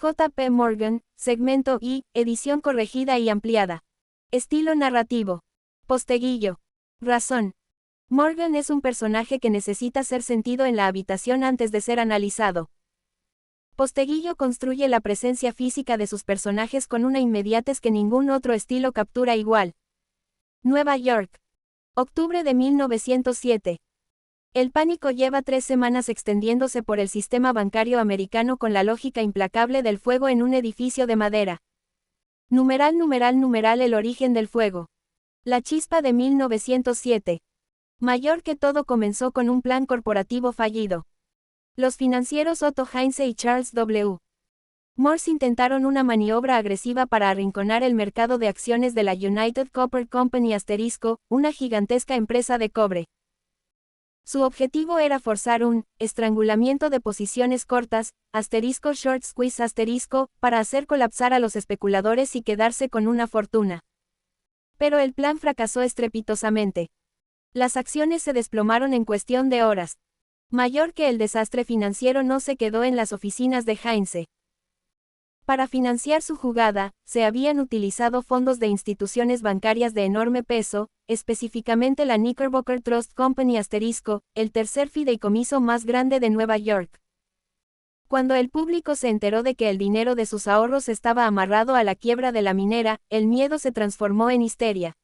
J.P. Morgan, segmento I, edición corregida y ampliada. Estilo narrativo. Posteguillo. Razón. Morgan es un personaje que necesita ser sentido en la habitación antes de ser analizado. Posteguillo construye la presencia física de sus personajes con una inmediatez que ningún otro estilo captura igual. Nueva York. Octubre de 1907. El pánico lleva 3 semanas extendiéndose por el sistema bancario americano con la lógica implacable del fuego en un edificio de madera. Numeral el origen del fuego. La chispa de 1907. Mayor que todo comenzó con un plan corporativo fallido. Los financieros Otto Heinze y Charles W. Morse intentaron una maniobra agresiva para arrinconar el mercado de acciones de la United Copper Company *, una gigantesca empresa de cobre. Su objetivo era forzar un estrangulamiento de posiciones cortas, *short squeeze*, para hacer colapsar a los especuladores y quedarse con una fortuna. Pero el plan fracasó estrepitosamente. Las acciones se desplomaron en cuestión de horas. Mayor que el desastre financiero no se quedó en las oficinas de Heinze. Para financiar su jugada, se habían utilizado fondos de instituciones bancarias de enorme peso, específicamente la Knickerbocker Trust Company *, el tercer fideicomiso más grande de Nueva York. Cuando el público se enteró de que el dinero de sus ahorros estaba amarrado a la quiebra de la minera, el miedo se transformó en histeria.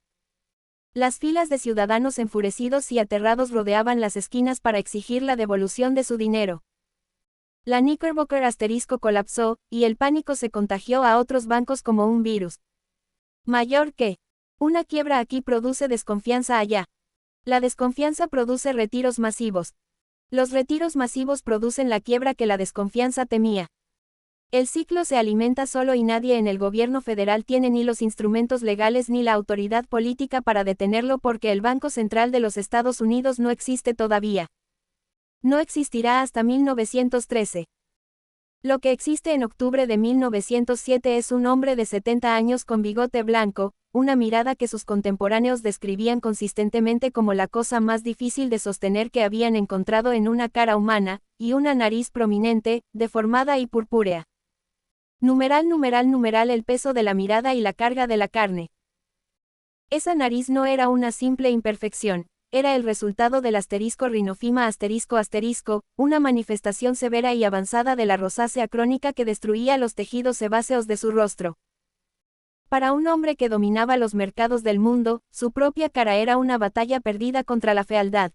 Las filas de ciudadanos enfurecidos y aterrados rodeaban las esquinas para exigir la devolución de su dinero. La Knickerbocker * colapsó, y el pánico se contagió a otros bancos como un virus. Mayor que una quiebra aquí produce desconfianza allá. La desconfianza produce retiros masivos. Los retiros masivos producen la quiebra que la desconfianza temía. El ciclo se alimenta solo y nadie en el gobierno federal tiene ni los instrumentos legales ni la autoridad política para detenerlo porque el Banco Central de los Estados Unidos no existe todavía. No existirá hasta 1913. Lo que existe en octubre de 1907 es un hombre de 70 años con bigote blanco, una mirada que sus contemporáneos describían consistentemente como la cosa más difícil de sostener que habían encontrado en una cara humana, y una nariz prominente, deformada y purpúrea. Numeral el peso de la mirada y la carga de la carne. Esa nariz no era una simple imperfección. Era el resultado del rinofima *, una manifestación severa y avanzada de la rosácea crónica que destruía los tejidos sebáceos de su rostro. Para un hombre que dominaba los mercados del mundo, su propia cara era una batalla perdida contra la fealdad.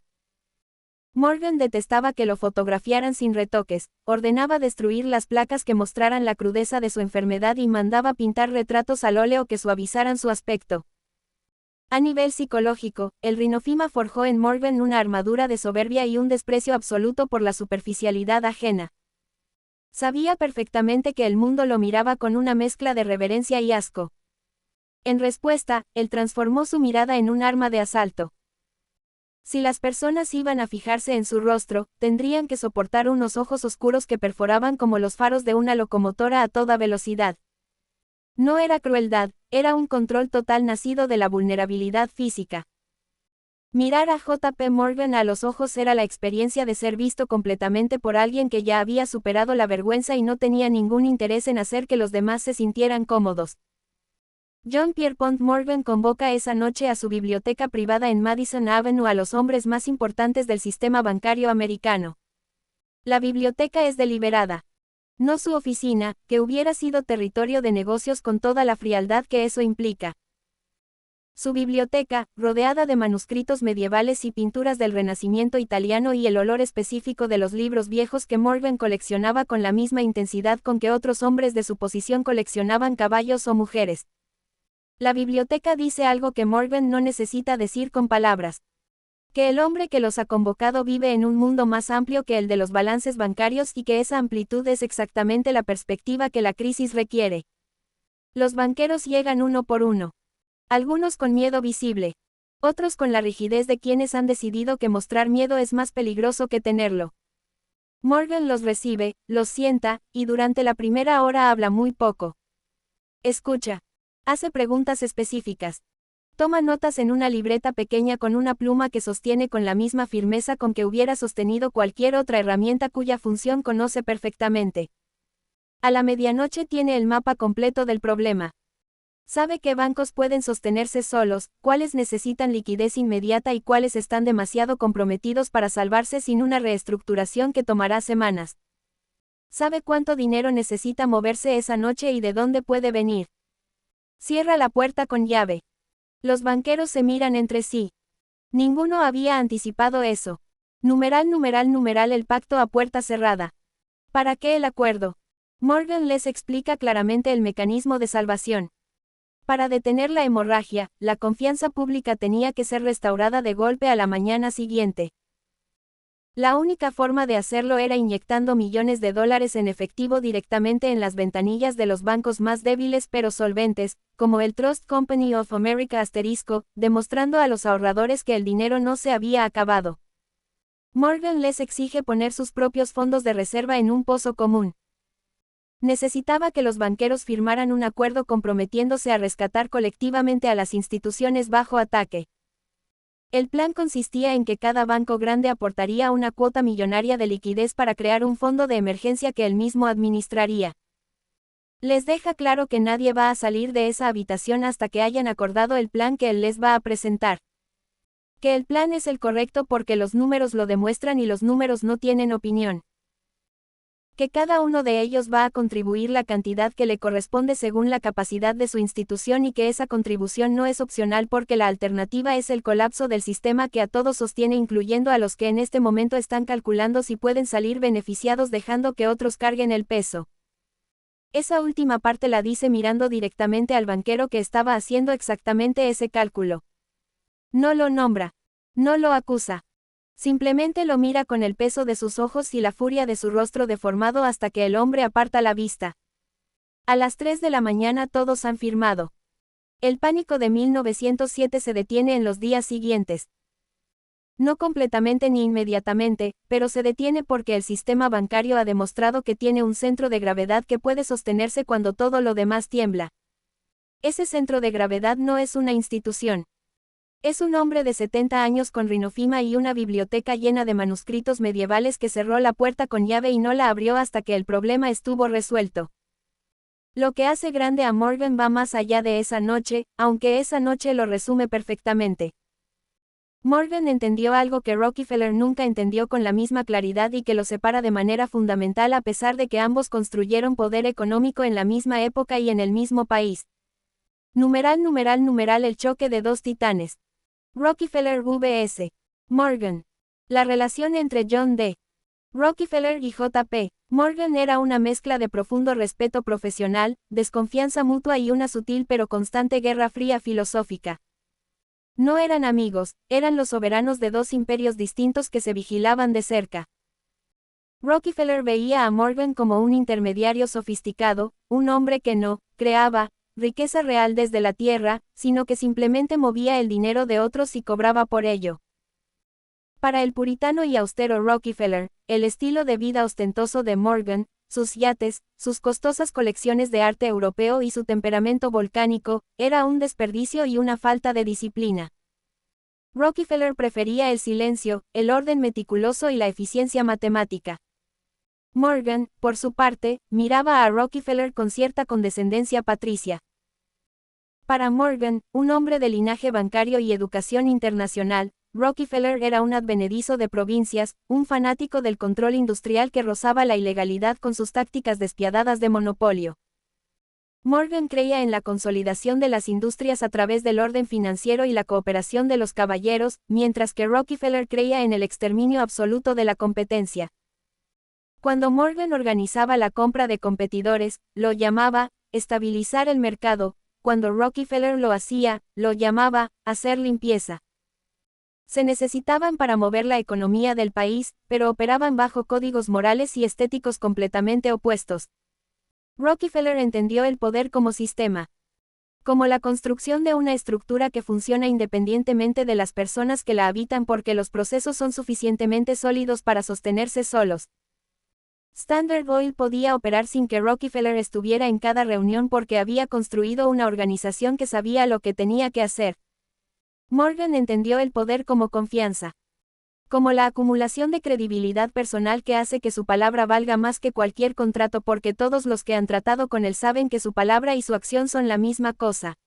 Morgan detestaba que lo fotografiaran sin retoques, ordenaba destruir las placas que mostraran la crudeza de su enfermedad y mandaba pintar retratos al óleo que suavizaran su aspecto. A nivel psicológico, el rinofima forjó en Morgan una armadura de soberbia y un desprecio absoluto por la superficialidad ajena. Sabía perfectamente que el mundo lo miraba con una mezcla de reverencia y asco. En respuesta, él transformó su mirada en un arma de asalto. Si las personas iban a fijarse en su rostro, tendrían que soportar unos ojos oscuros que perforaban como los faros de una locomotora a toda velocidad. No era crueldad, era un control total nacido de la vulnerabilidad física. Mirar a J.P. Morgan a los ojos era la experiencia de ser visto completamente por alguien que ya había superado la vergüenza y no tenía ningún interés en hacer que los demás se sintieran cómodos. John Pierpont Morgan convoca esa noche a su biblioteca privada en Madison Avenue a los hombres más importantes del sistema bancario americano. La biblioteca es deliberada. No su oficina, que hubiera sido territorio de negocios con toda la frialdad que eso implica. Su biblioteca, rodeada de manuscritos medievales y pinturas del Renacimiento italiano y el olor específico de los libros viejos que Morgan coleccionaba con la misma intensidad con que otros hombres de su posición coleccionaban caballos o mujeres. La biblioteca dice algo que Morgan no necesita decir con palabras. Que el hombre que los ha convocado vive en un mundo más amplio que el de los balances bancarios y que esa amplitud es exactamente la perspectiva que la crisis requiere. Los banqueros llegan uno por uno. Algunos con miedo visible. Otros con la rigidez de quienes han decidido que mostrar miedo es más peligroso que tenerlo. Morgan los recibe, los sienta, y durante la primera hora habla muy poco. Escucha. Hace preguntas específicas. Toma notas en una libreta pequeña con una pluma que sostiene con la misma firmeza con que hubiera sostenido cualquier otra herramienta cuya función conoce perfectamente. A la medianoche tiene el mapa completo del problema. Sabe qué bancos pueden sostenerse solos, cuáles necesitan liquidez inmediata y cuáles están demasiado comprometidos para salvarse sin una reestructuración que tomará semanas. Sabe cuánto dinero necesita moverse esa noche y de dónde puede venir. Cierra la puerta con llave. Los banqueros se miran entre sí. Ninguno había anticipado eso. Numeral el pacto a puerta cerrada. ¿Para qué el acuerdo? Morgan les explica claramente el mecanismo de salvación. Para detener la hemorragia, la confianza pública tenía que ser restaurada de golpe a la mañana siguiente. La única forma de hacerlo era inyectando millones de dólares en efectivo directamente en las ventanillas de los bancos más débiles pero solventes, como el Trust Company of America *, demostrando a los ahorradores que el dinero no se había acabado. Morgan les exige poner sus propios fondos de reserva en un pozo común. Necesitaba que los banqueros firmaran un acuerdo comprometiéndose a rescatar colectivamente a las instituciones bajo ataque. El plan consistía en que cada banco grande aportaría una cuota millonaria de liquidez para crear un fondo de emergencia que él mismo administraría. Les deja claro que nadie va a salir de esa habitación hasta que hayan acordado el plan que él les va a presentar. Que el plan es el correcto porque los números lo demuestran y los números no tienen opinión. Que cada uno de ellos va a contribuir la cantidad que le corresponde según la capacidad de su institución y que esa contribución no es opcional porque la alternativa es el colapso del sistema que a todos sostiene incluyendo a los que en este momento están calculando si pueden salir beneficiados dejando que otros carguen el peso. Esa última parte la dice mirando directamente al banquero que estaba haciendo exactamente ese cálculo. No lo nombra. No lo acusa. Simplemente lo mira con el peso de sus ojos y la furia de su rostro deformado hasta que el hombre aparta la vista. A las 3 de la mañana todos han firmado. El pánico de 1907 se detiene en los días siguientes. No completamente ni inmediatamente, pero se detiene porque el sistema bancario ha demostrado que tiene un centro de gravedad que puede sostenerse cuando todo lo demás tiembla. Ese centro de gravedad no es una institución. Es un hombre de 70 años con rinofima y una biblioteca llena de manuscritos medievales que cerró la puerta con llave y no la abrió hasta que el problema estuvo resuelto. Lo que hace grande a Morgan va más allá de esa noche, aunque esa noche lo resume perfectamente. Morgan entendió algo que Rockefeller nunca entendió con la misma claridad y que lo separa de manera fundamental a pesar de que ambos construyeron poder económico en la misma época y en el mismo país. Numeral el choque de dos titanes. Rockefeller vs. Morgan. La relación entre John D. Rockefeller y J.P. Morgan era una mezcla de profundo respeto profesional, desconfianza mutua y una sutil pero constante guerra fría filosófica. No eran amigos, eran los soberanos de dos imperios distintos que se vigilaban de cerca. Rockefeller veía a Morgan como un intermediario sofisticado, un hombre que no creaba riqueza real desde la tierra, sino que simplemente movía el dinero de otros y cobraba por ello. Para el puritano y austero Rockefeller, el estilo de vida ostentoso de Morgan, sus yates, sus costosas colecciones de arte europeo y su temperamento volcánico, era un desperdicio y una falta de disciplina. Rockefeller prefería el silencio, el orden meticuloso y la eficiencia matemática. Morgan, por su parte, miraba a Rockefeller con cierta condescendencia patricia. Para Morgan, un hombre de linaje bancario y educación internacional, Rockefeller era un advenedizo de provincias, un fanático del control industrial que rozaba la ilegalidad con sus tácticas despiadadas de monopolio. Morgan creía en la consolidación de las industrias a través del orden financiero y la cooperación de los caballeros, mientras que Rockefeller creía en el exterminio absoluto de la competencia. Cuando Morgan organizaba la compra de competidores, lo llamaba estabilizar el mercado, cuando Rockefeller lo hacía, lo llamaba hacer limpieza. Se necesitaban para mover la economía del país, pero operaban bajo códigos morales y estéticos completamente opuestos. Rockefeller entendió el poder como sistema, como la construcción de una estructura que funciona independientemente de las personas que la habitan porque los procesos son suficientemente sólidos para sostenerse solos. Standard Oil podía operar sin que Rockefeller estuviera en cada reunión porque había construido una organización que sabía lo que tenía que hacer. Morgan entendió el poder como confianza. Como la acumulación de credibilidad personal que hace que su palabra valga más que cualquier contrato porque todos los que han tratado con él saben que su palabra y su acción son la misma cosa.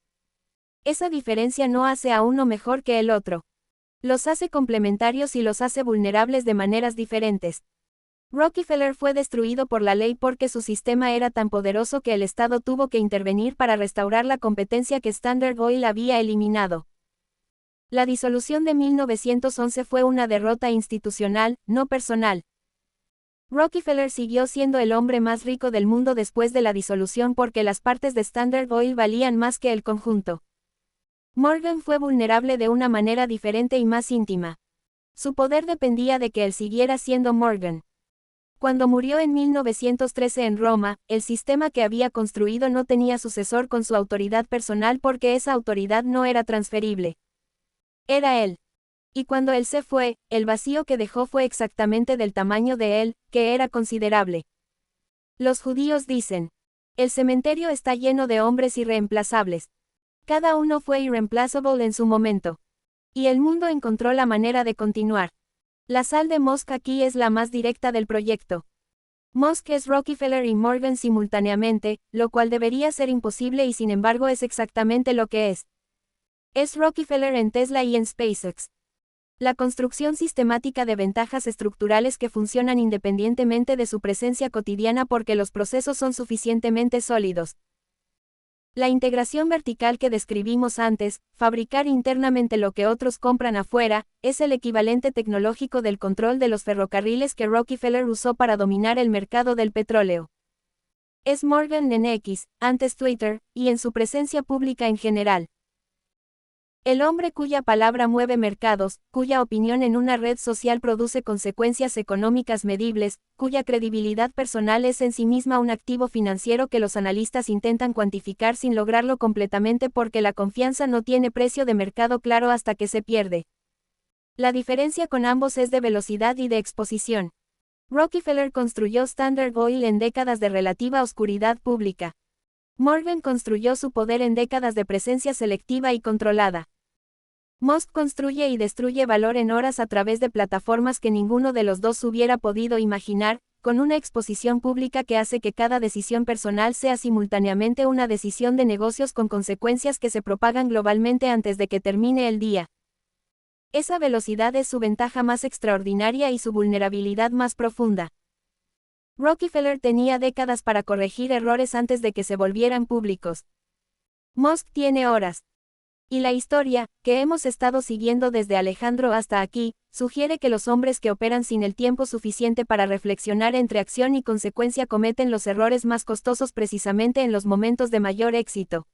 Esa diferencia no hace a uno mejor que el otro. Los hace complementarios y los hace vulnerables de maneras diferentes. Rockefeller fue destruido por la ley porque su sistema era tan poderoso que el Estado tuvo que intervenir para restaurar la competencia que Standard Oil había eliminado. La disolución de 1911 fue una derrota institucional, no personal. Rockefeller siguió siendo el hombre más rico del mundo después de la disolución porque las partes de Standard Oil valían más que el conjunto. Morgan fue vulnerable de una manera diferente y más íntima. Su poder dependía de que él siguiera siendo Morgan. Cuando murió en 1913 en Roma, el sistema que había construido no tenía sucesor con su autoridad personal porque esa autoridad no era transferible. Era él. Y cuando él se fue, el vacío que dejó fue exactamente del tamaño de él, que era considerable. Los judíos dicen: el cementerio está lleno de hombres irreemplazables. Cada uno fue irreemplazable en su momento. Y el mundo encontró la manera de continuar. La sal de Musk aquí es la más directa del proyecto. Musk es Rockefeller y Morgan simultáneamente, lo cual debería ser imposible y sin embargo es exactamente lo que es. Es Rockefeller en Tesla y en SpaceX. La construcción sistemática de ventajas estructurales que funcionan independientemente de su presencia cotidiana porque los procesos son suficientemente sólidos. La integración vertical que describimos antes, fabricar internamente lo que otros compran afuera, es el equivalente tecnológico del control de los ferrocarriles que Rockefeller usó para dominar el mercado del petróleo. Es Morgan en X, antes Twitter, y en su presencia pública en general. El hombre cuya palabra mueve mercados, cuya opinión en una red social produce consecuencias económicas medibles, cuya credibilidad personal es en sí misma un activo financiero que los analistas intentan cuantificar sin lograrlo completamente porque la confianza no tiene precio de mercado claro hasta que se pierde. La diferencia con ambos es de velocidad y de exposición. Rockefeller construyó Standard Oil en décadas de relativa oscuridad pública. Morgan construyó su poder en décadas de presencia selectiva y controlada. Musk construye y destruye valor en horas a través de plataformas que ninguno de los dos hubiera podido imaginar, con una exposición pública que hace que cada decisión personal sea simultáneamente una decisión de negocios con consecuencias que se propagan globalmente antes de que termine el día. Esa velocidad es su ventaja más extraordinaria y su vulnerabilidad más profunda. Rockefeller tenía décadas para corregir errores antes de que se volvieran públicos. Musk tiene horas. Y la historia, que hemos estado siguiendo desde Alejandro hasta aquí, sugiere que los hombres que operan sin el tiempo suficiente para reflexionar entre acción y consecuencia cometen los errores más costosos precisamente en los momentos de mayor éxito.